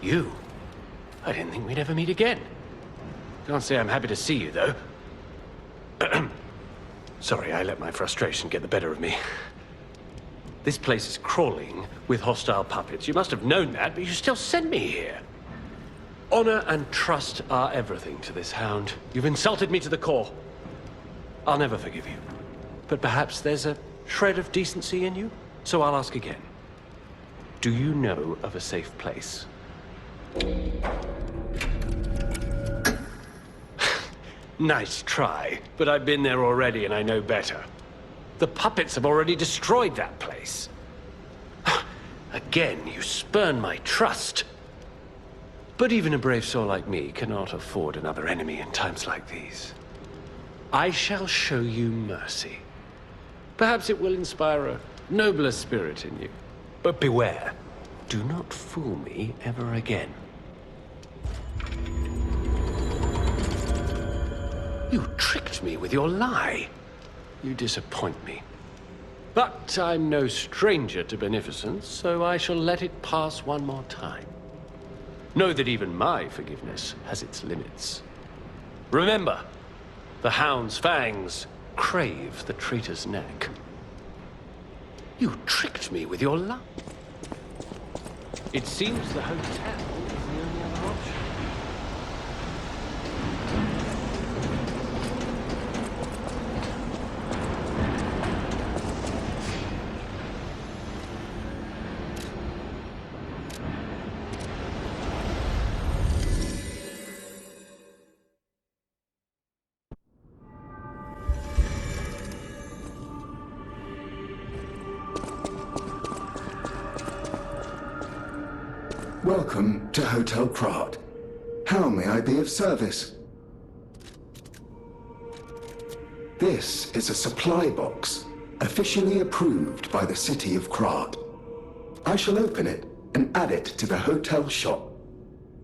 You? I didn't think we'd ever meet again. Can't say I'm happy to see you, though. Sorry, I let my frustration get the better of me. This place is crawling with hostile puppets. You must have known that, but you still sent me here. Honor and trust are everything to this hound. You've insulted me to the core. I'll never forgive you. But perhaps there's a shred of decency in you? So I'll ask again. Do you know of a safe place? Nice try, but I've been there already and I know better. The puppets have already destroyed that place. Again, you spurn my trust. But even a brave soul like me cannot afford another enemy in times like these. I shall show you mercy. Perhaps it will inspire a nobler spirit in you. But beware, do not fool me ever again. You tricked me with your lie. You disappoint me. But I'm no stranger to beneficence, so I shall let it pass one more time. Know that even my forgiveness has its limits. Remember, the hound's fangs crave the traitor's neck. You tricked me with your lie. It seems the hotel is the only other option. Welcome to Hotel Krat. How may I be of service? This is a supply box, officially approved by the city of Krat. I shall open it and add it to the hotel shop.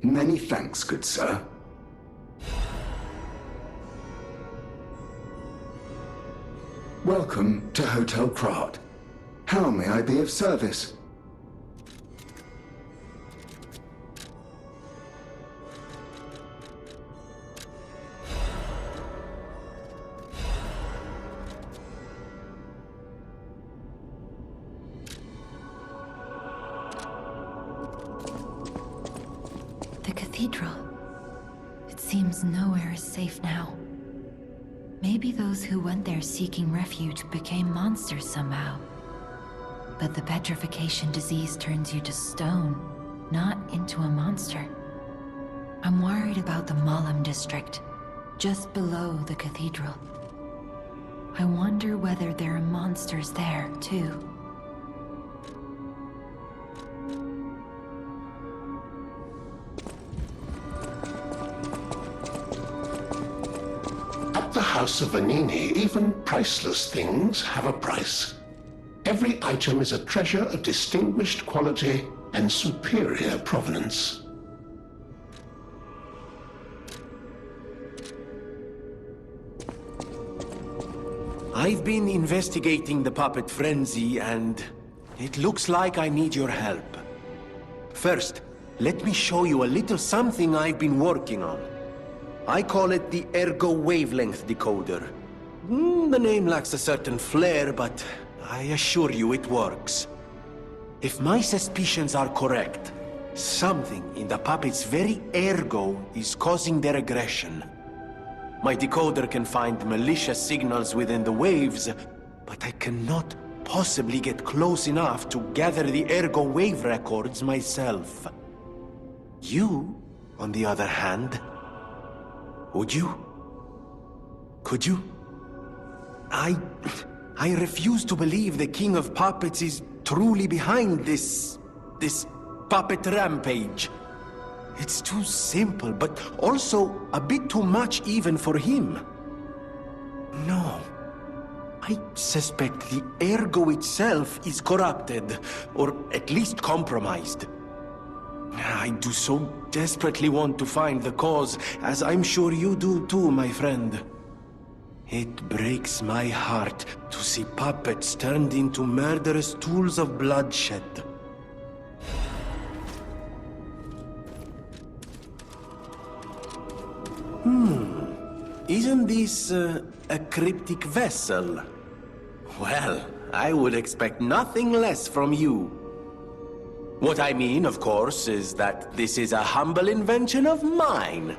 Many thanks, good sir. Welcome to Hotel Krat. How may I be of service? The cathedral. It seems nowhere is safe now. Maybe those who went there seeking refuge became monsters somehow. But the petrification disease turns you to stone, not into a monster. I'm worried about the Malam district, just below the cathedral. I wonder whether there are monsters there, too. At the House of Vanini, even priceless things have a price. Every item is a treasure of distinguished quality and superior provenance. I've been investigating the puppet frenzy, and it looks like I need your help. First, let me show you a little something I've been working on. I call it the Ergo Wavelength Decoder. The name lacks a certain flair, but I assure you it works. If my suspicions are correct, something in the puppet's very ergo is causing their aggression. My decoder can find malicious signals within the waves, but I cannot possibly get close enough to gather the ergo wave records myself. You, on the other hand, would you? Could you? I refuse to believe the King of Puppets is truly behind this puppet rampage. It's too simple, but also a bit too much even for him. No. I suspect the ergo itself is corrupted, or at least compromised. I do so desperately want to find the cause, as I'm sure you do too, my friend. It breaks my heart to see puppets turned into murderous tools of bloodshed. Isn't this a cryptic vessel? Well, I would expect nothing less from you. What I mean, of course, is that this is a humble invention of mine.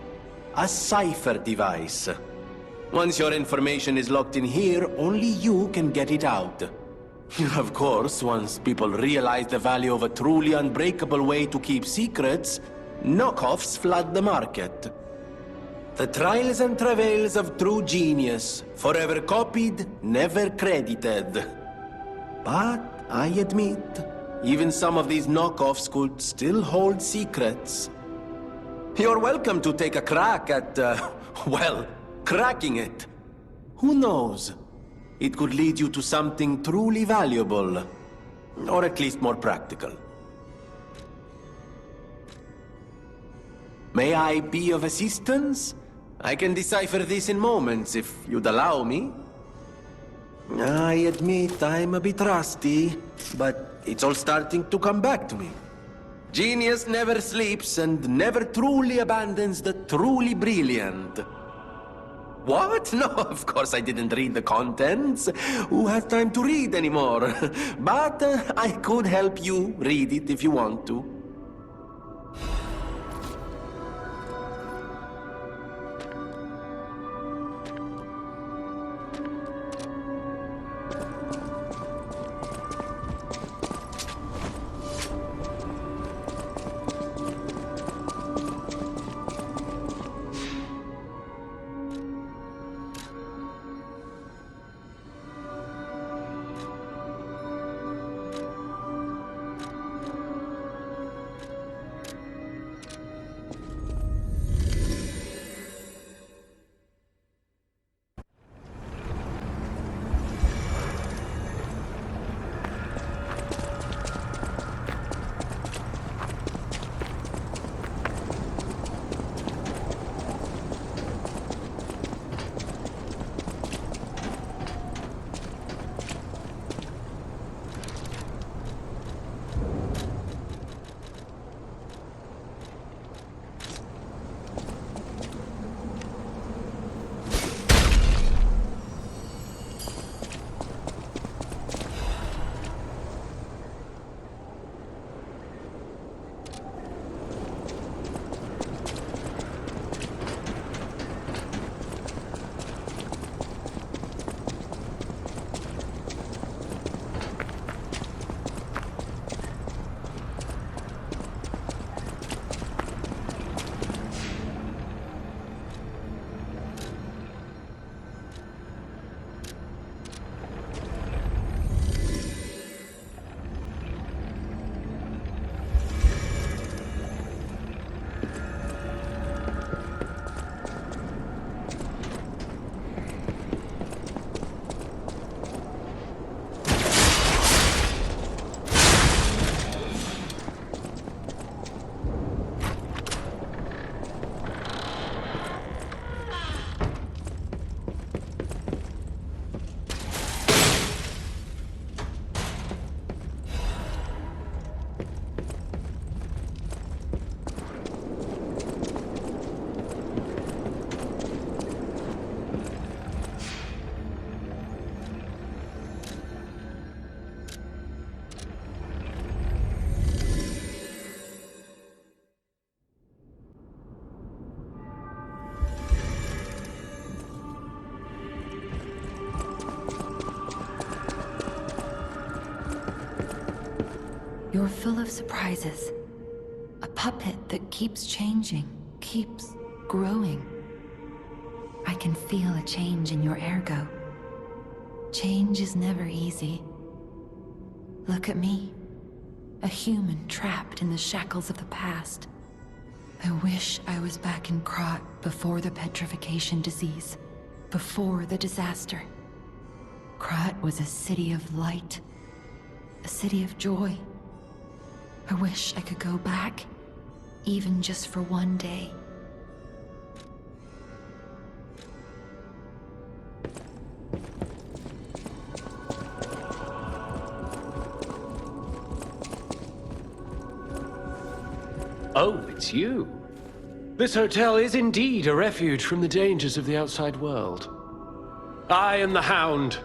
A cipher device. Once your information is locked in here, only you can get it out. Of course, once people realize the value of a truly unbreakable way to keep secrets, knockoffs flood the market. The trials and travails of true genius, forever copied, never credited. But I admit, even some of these knockoffs could still hold secrets. You're welcome to take a crack at, well, cracking it. Who knows? It could lead you to something truly valuable. Or at least more practical. May I be of assistance? I can decipher this in moments, if you'd allow me. I admit I'm a bit rusty, but it's all starting to come back to me. Genius never sleeps and never truly abandons the truly brilliant. What? No, of course I didn't read the contents. Who has time to read anymore? But I could help you read it if you want to. You're full of surprises. A puppet that keeps changing, keeps growing. I can feel a change in your ergo. Change is never easy. Look at me. A human trapped in the shackles of the past. I wish I was back in Krat before the petrification disease. Before the disaster. Krat was a city of light. A city of joy. I wish I could go back, even just for one day. Oh, it's you. This hotel is indeed a refuge from the dangers of the outside world. I am the Hound,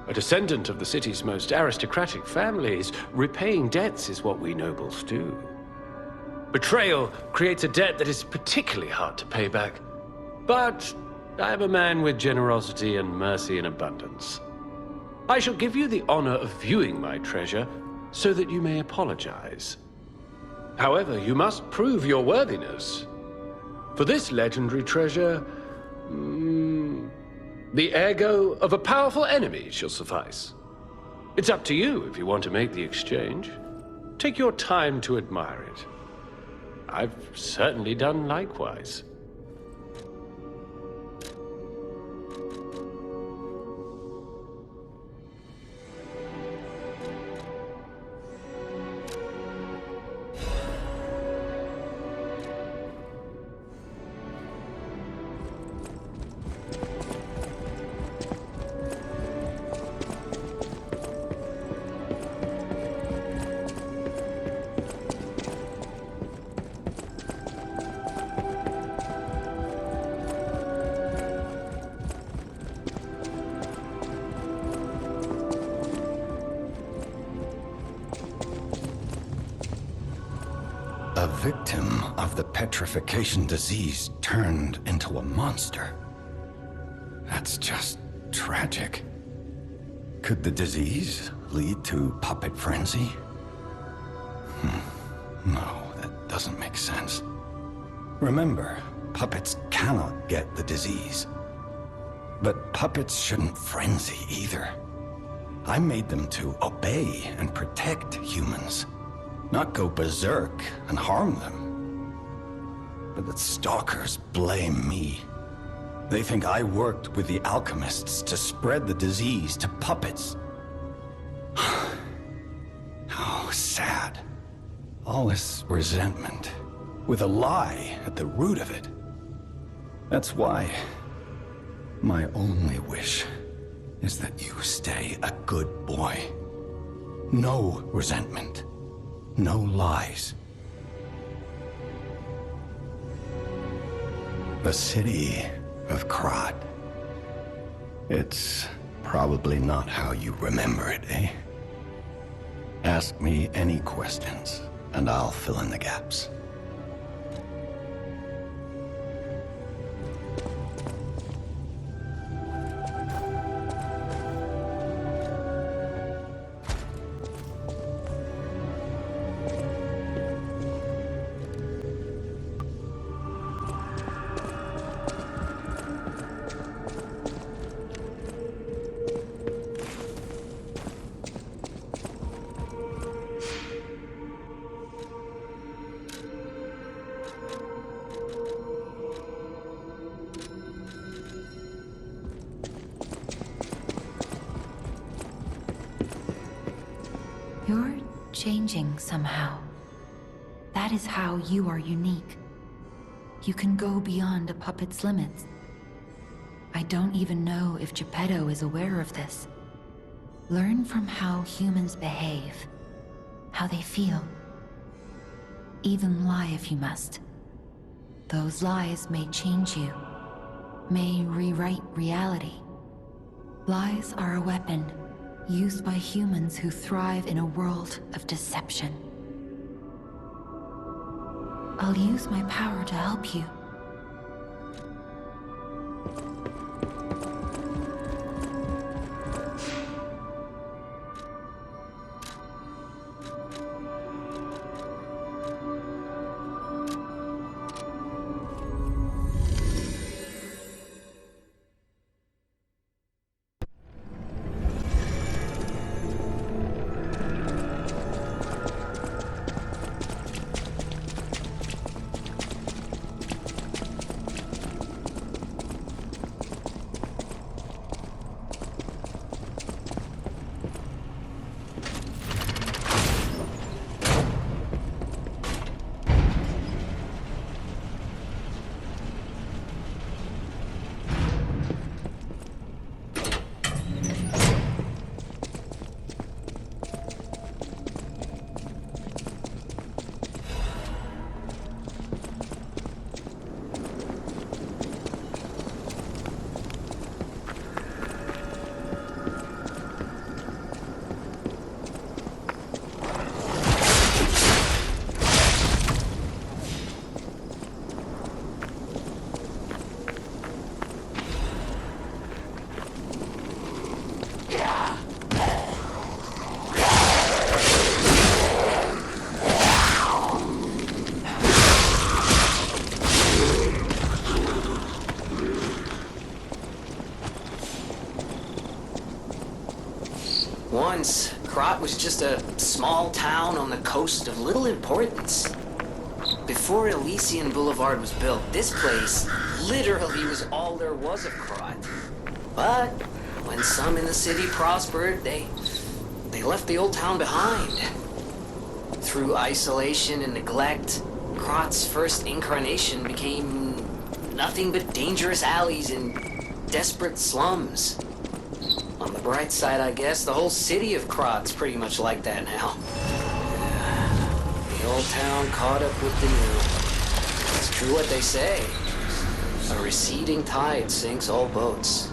a descendant of the city's most aristocratic families. Repaying debts is what we nobles do. Betrayal creates a debt that is particularly hard to pay back. But I am a man with generosity and mercy in abundance. I shall give you the honor of viewing my treasure so that you may apologize. However, you must prove your worthiness. For this legendary treasure, the ego of a powerful enemy shall suffice. It's up to you if you want to make the exchange. Take your time to admire it. I've certainly done likewise. A victim of the petrification disease turned into a monster. That's just tragic. Could the disease lead to puppet frenzy? No, that doesn't make sense. Remember, puppets cannot get the disease. But puppets shouldn't frenzy either. I made them to obey and protect humans, not go berserk and harm them. But the stalkers blame me. They think I worked with the alchemists to spread the disease to puppets. How sad. All this resentment, with a lie at the root of it. That's why my only wish is that you stay a good boy. No resentment. No lies. The city of Krat. It's probably not how you remember it, eh? Ask me any questions, and I'll fill in the gaps. You're changing somehow. That is how you are unique. You can go beyond a puppet's limits. I don't even know if Geppetto is aware of this. Learn from how humans behave, how they feel. Even lie if you must. Those lies may change you, may rewrite reality. Lies are a weapon used by humans who thrive in a world of deception. I'll use my power to help you. once, Krat was just a small town on the coast of little importance. Before Elysian Boulevard was built, this place literally was all there was of Krat. But when some in the city prospered, they left the old town behind. Through isolation and neglect, Krat's first incarnation became nothing but dangerous alleys and desperate slums. On the bright side, I guess, the whole city of Krat's pretty much like that now. The old town caught up with the new. It's true what they say. A receding tide sinks all boats.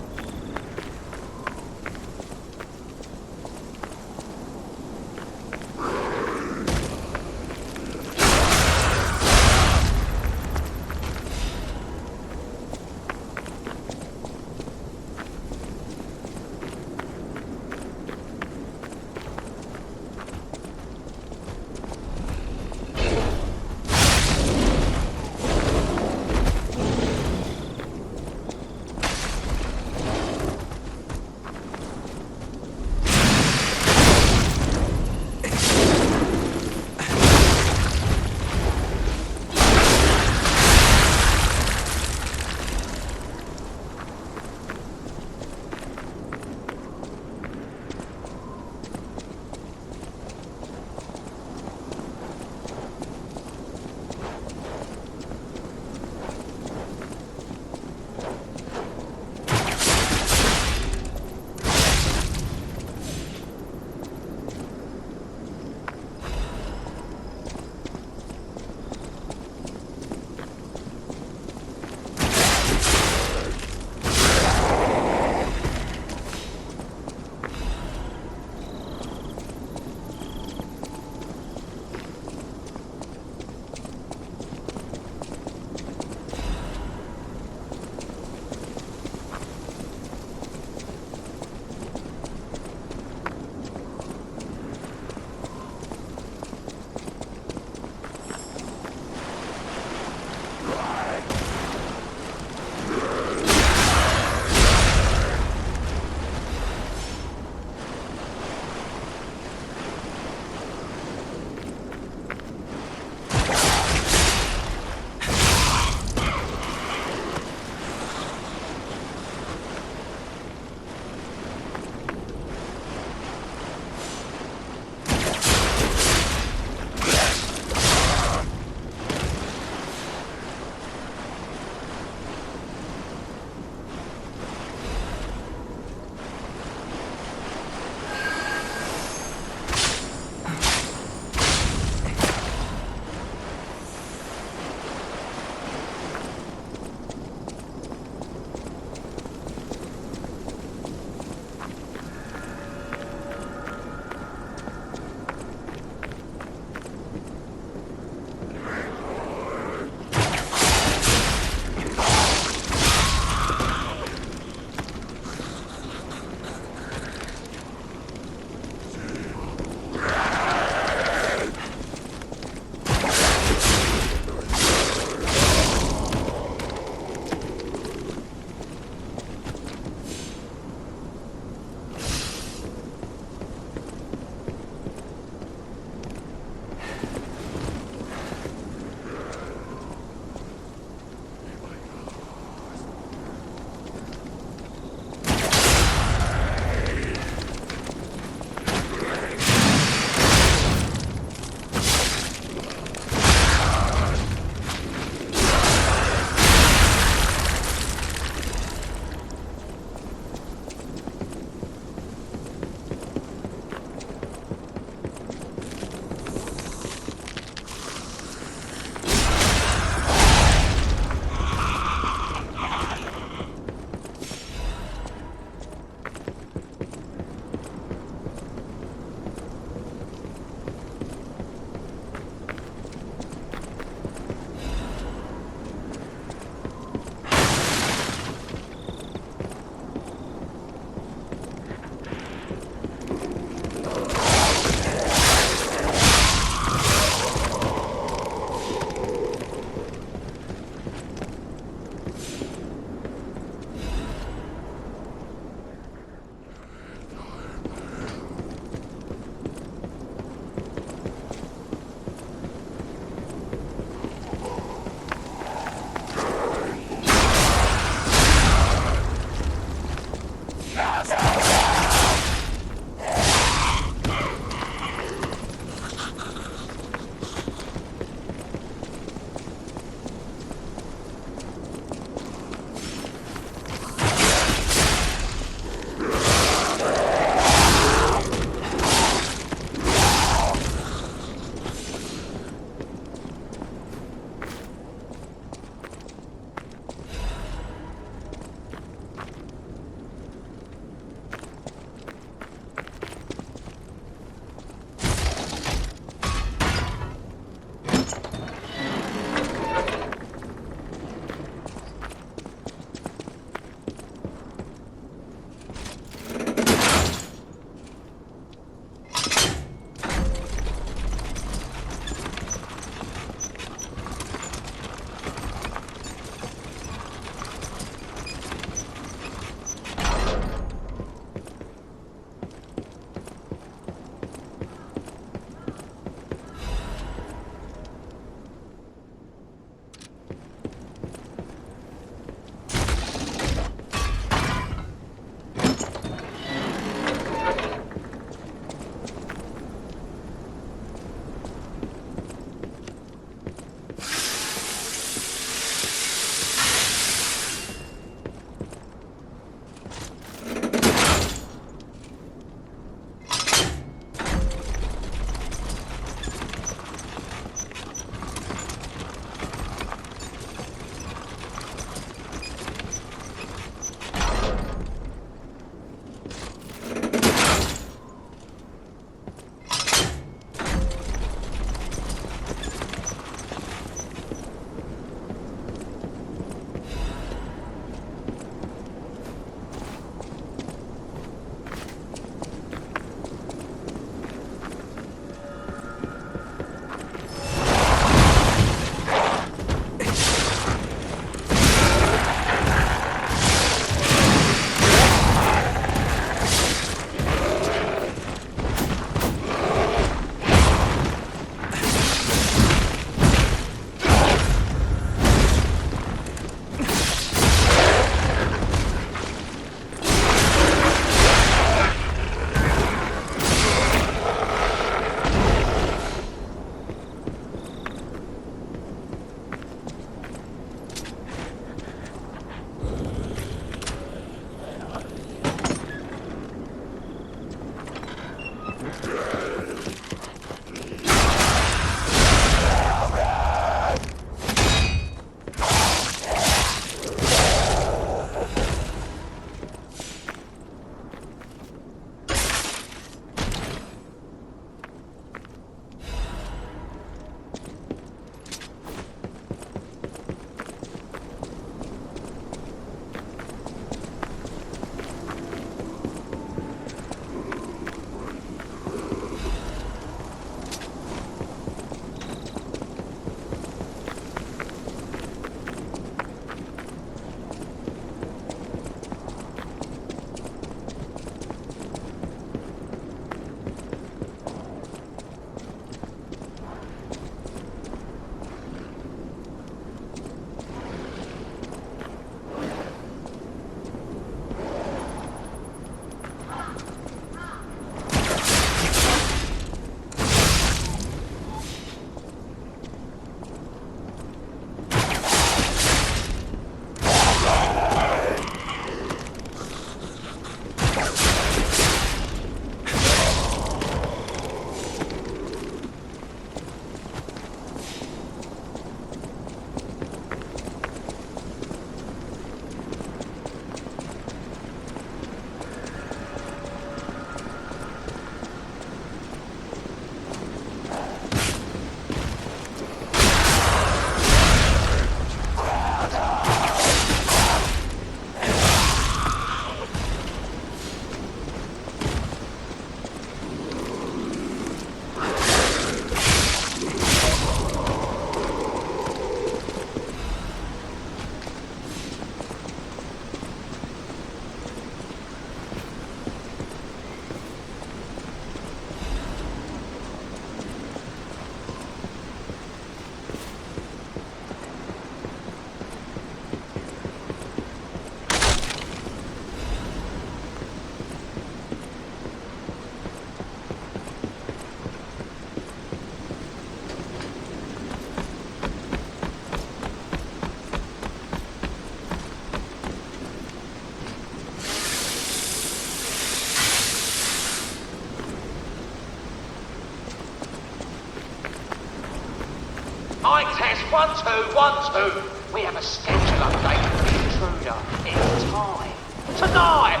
Mic test, 1, 2, 1, 2. We have a schedule update for the intruder. It's time. Tonight!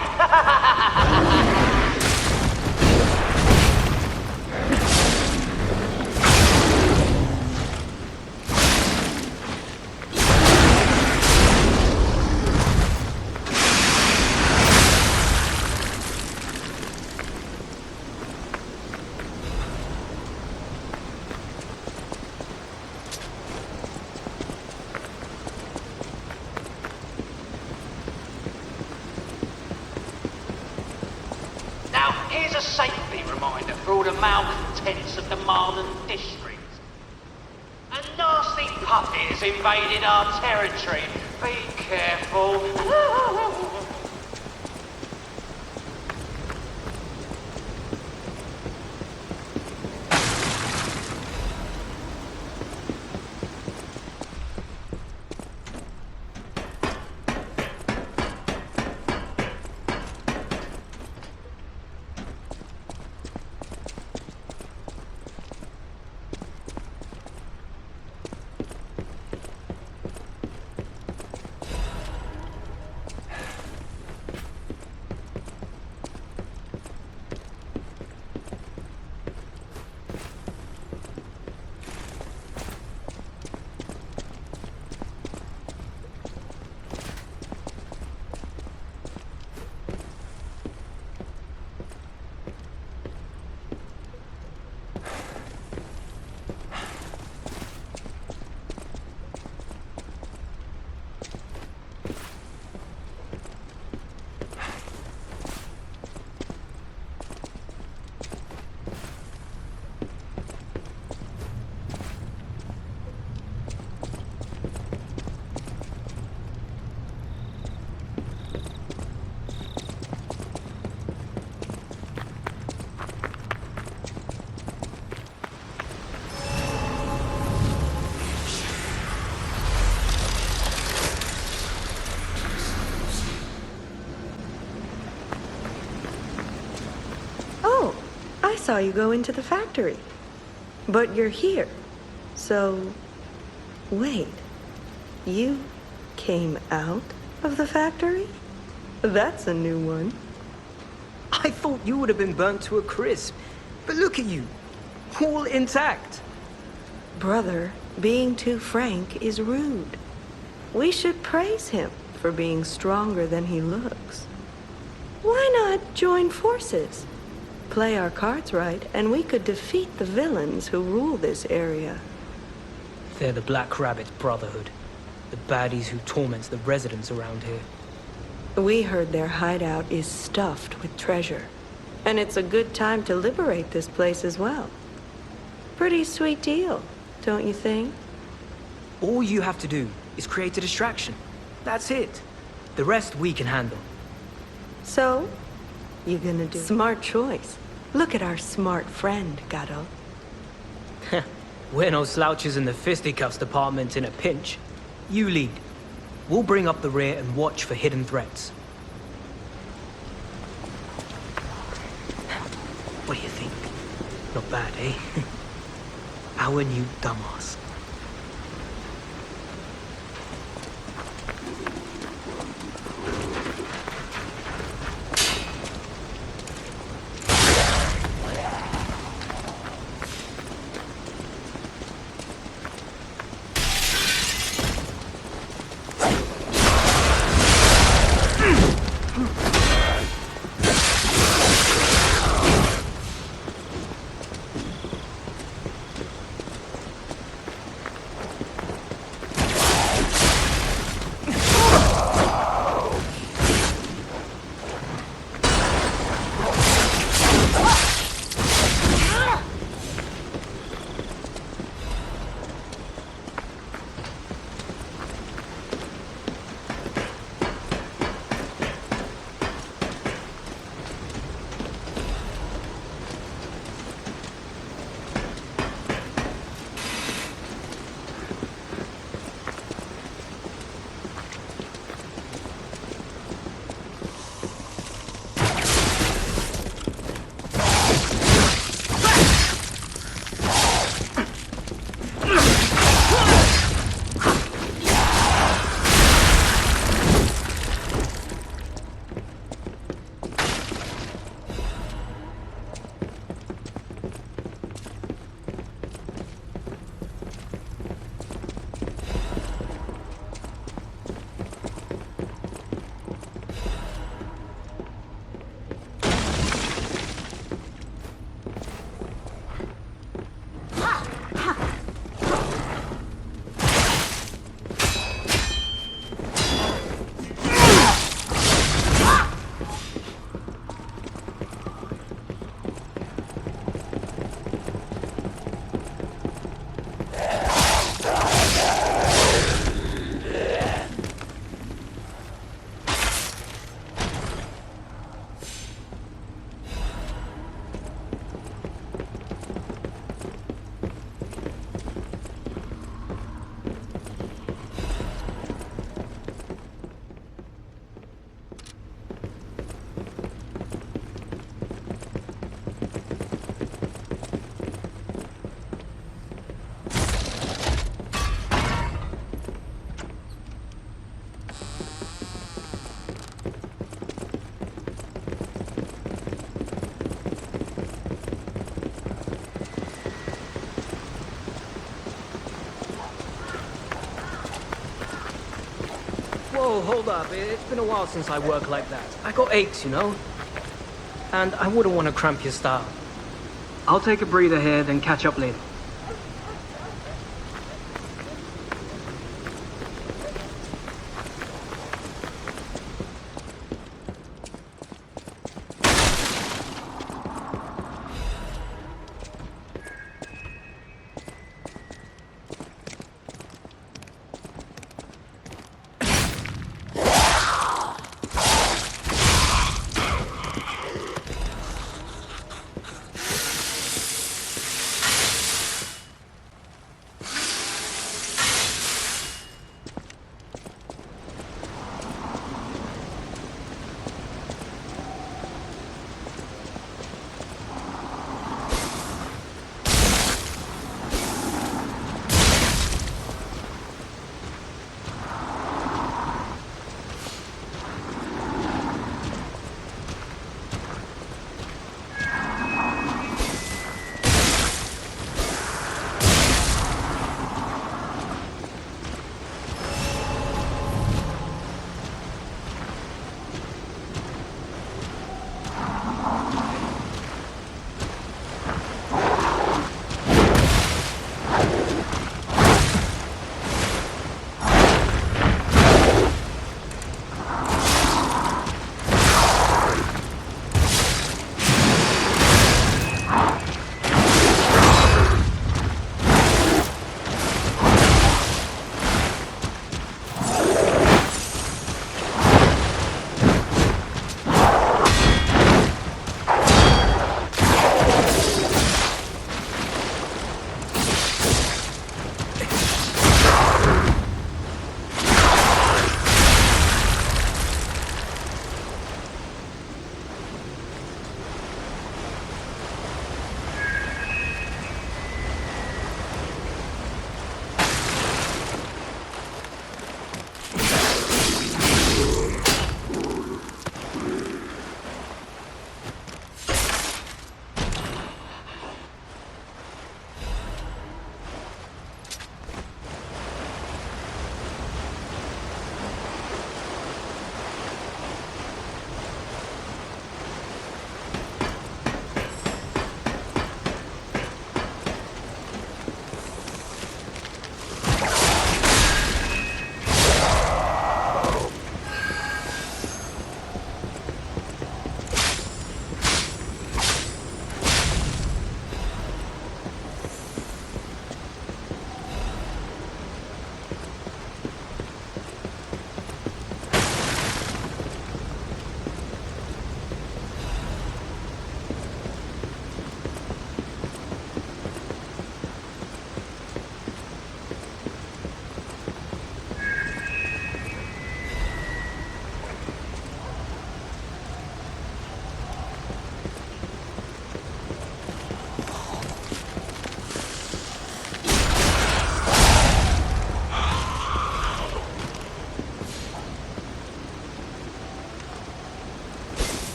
Now, here's a safety reminder for all the malcontents of the Marlin district. A nasty puppet has invaded our territory. Be careful. Oh, I saw you go into the factory. But you're here. So, wait. You came out of the factory? That's a new one. I thought you would have been burnt to a crisp. But look at you. All intact. Brother, being too frank is rude. We should praise him for being stronger than he looks. Why not join forces? Play our cards right, and we could defeat the villains who rule this area. They're the Black Rabbit Brotherhood. The baddies who torment the residents around here. We heard their hideout is stuffed with treasure. And it's a good time to liberate this place as well. Pretty sweet deal, don't you think? All you have to do is create a distraction. That's it. The rest we can handle. So, you gonna do? Smart choice. Look at our smart friend, Gato. We're no slouches in the fisticuffs department in a pinch. You lead. We'll bring up the rear and watch for hidden threats. What do you think? Not bad, eh? Our new dumbass. Whoa, hold up. It's been a while since I worked like that. I got aches, you know? And I wouldn't want to cramp your style. I'll take a breather here, then catch up later.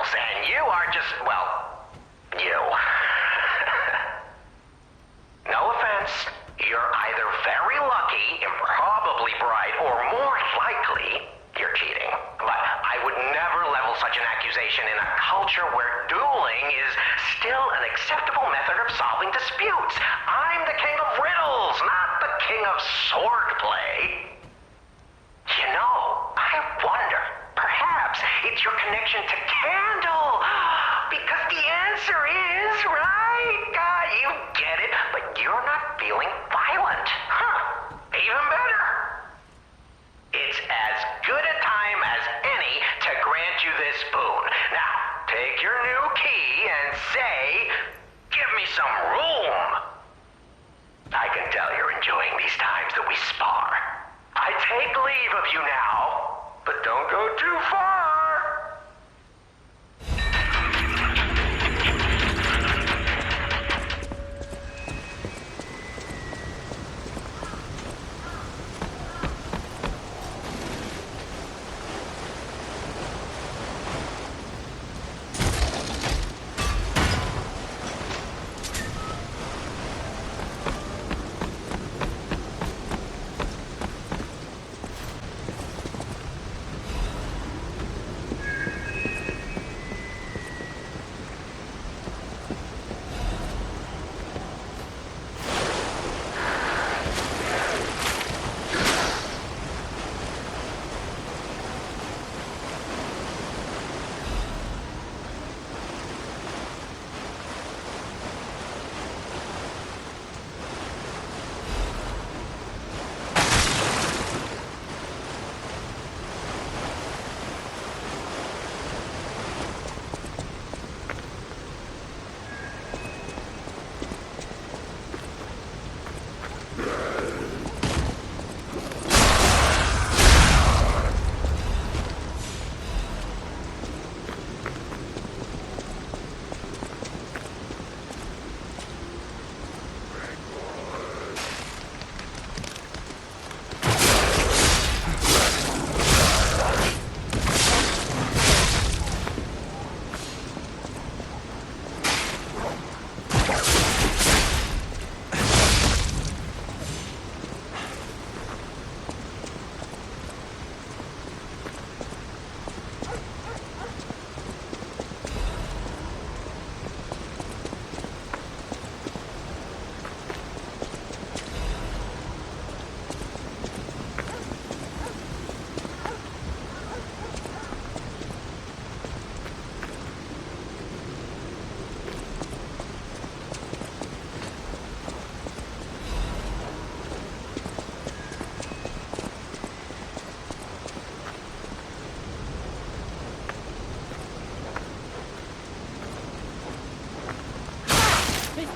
riddles, and you are just, well, you. No offense, you're either very lucky, improbably bright, or more likely, you're cheating. But I would never level such an accusation in a culture where dueling is still an acceptable method of solving disputes. I'm the king of riddles, not the king of swordplay. You know, I wonder, perhaps it's your connection to Candle. Because the answer is, right? You get it, but you're not feeling violent. Huh, even better. It's as good a time as any to grant you this boon. Now, take your new key and say, give me some room. I can tell you're enjoying these times that we spar. I take leave of you now, but don't go too far.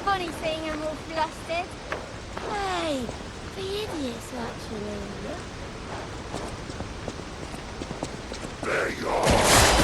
Funny seeing them all flustered. Hey, the idiots actually. There you are.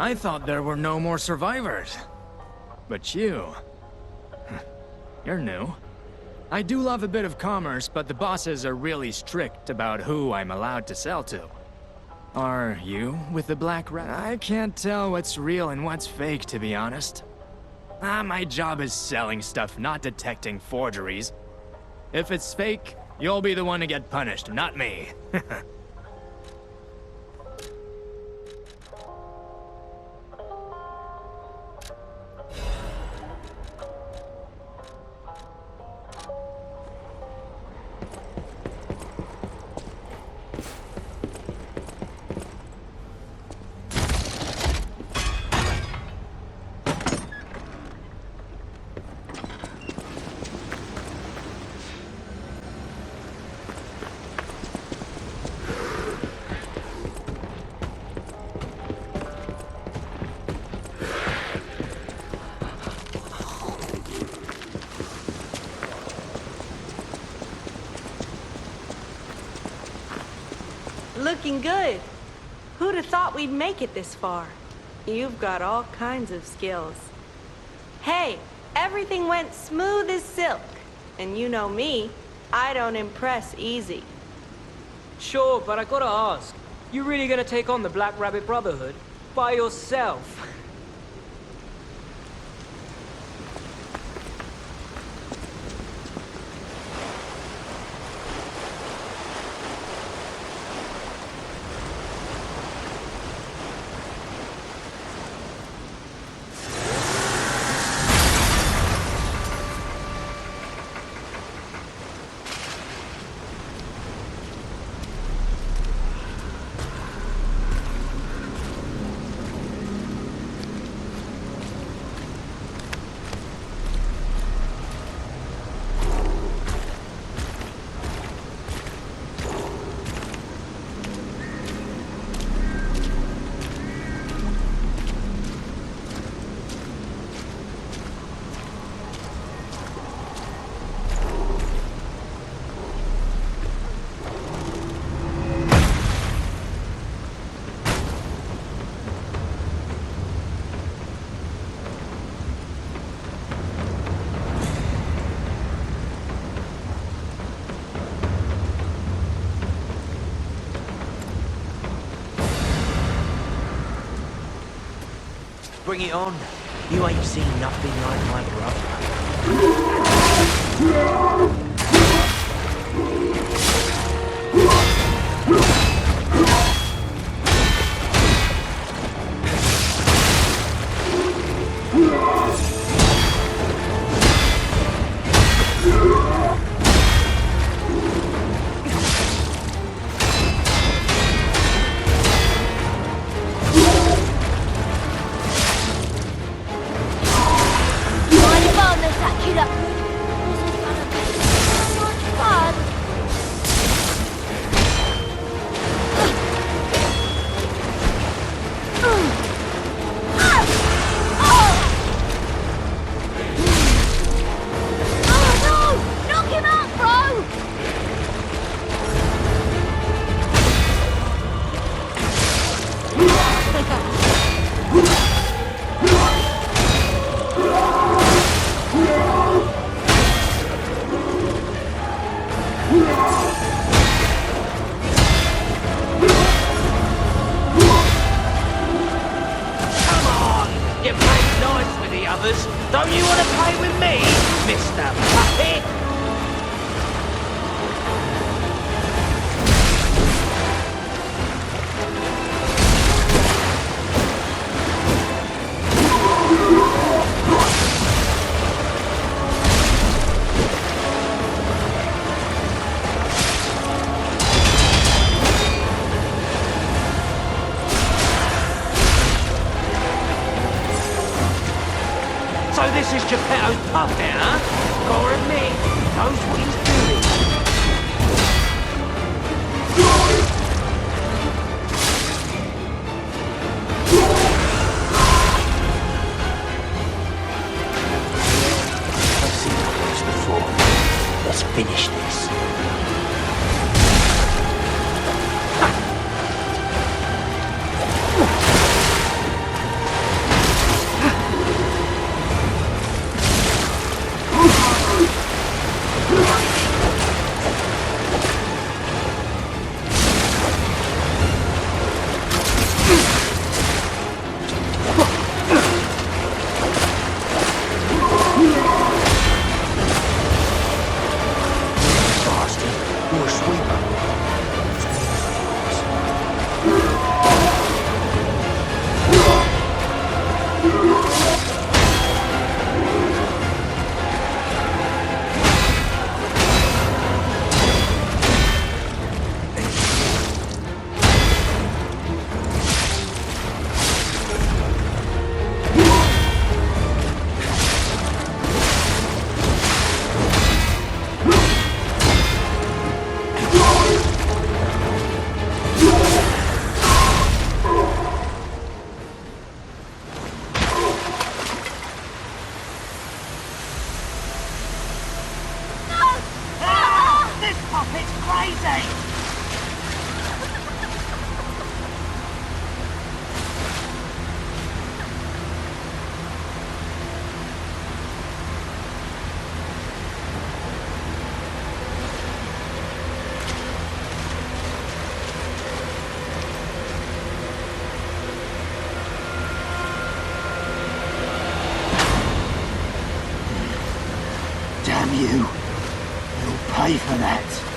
I thought there were no more survivors. But you... you're new. I do love a bit of commerce, but the bosses are really strict about who I'm allowed to sell to. Are you with the Black Rat? I can't tell what's real and what's fake, to be honest. My job is selling stuff, not detecting forgeries. If it's fake, you'll be the one to get punished, not me. Looking good. Who'd have thought we'd make it this far? You've got all kinds of skills. Hey, everything went smooth as silk. And you know me, I don't impress easy. Sure, but I gotta ask. You really gonna take on the Black Rabbit Brotherhood? By yourself? Bring it on. You ain't seen nothing like my brother. Don't you want to play with me, Mr. Puppet? So this is Geppetto's puppet, huh? Gotta admit, knows what he's doing. I've seen puppets before. Let's finish this. This puppet's crazy! Damn you. You'll pay for that.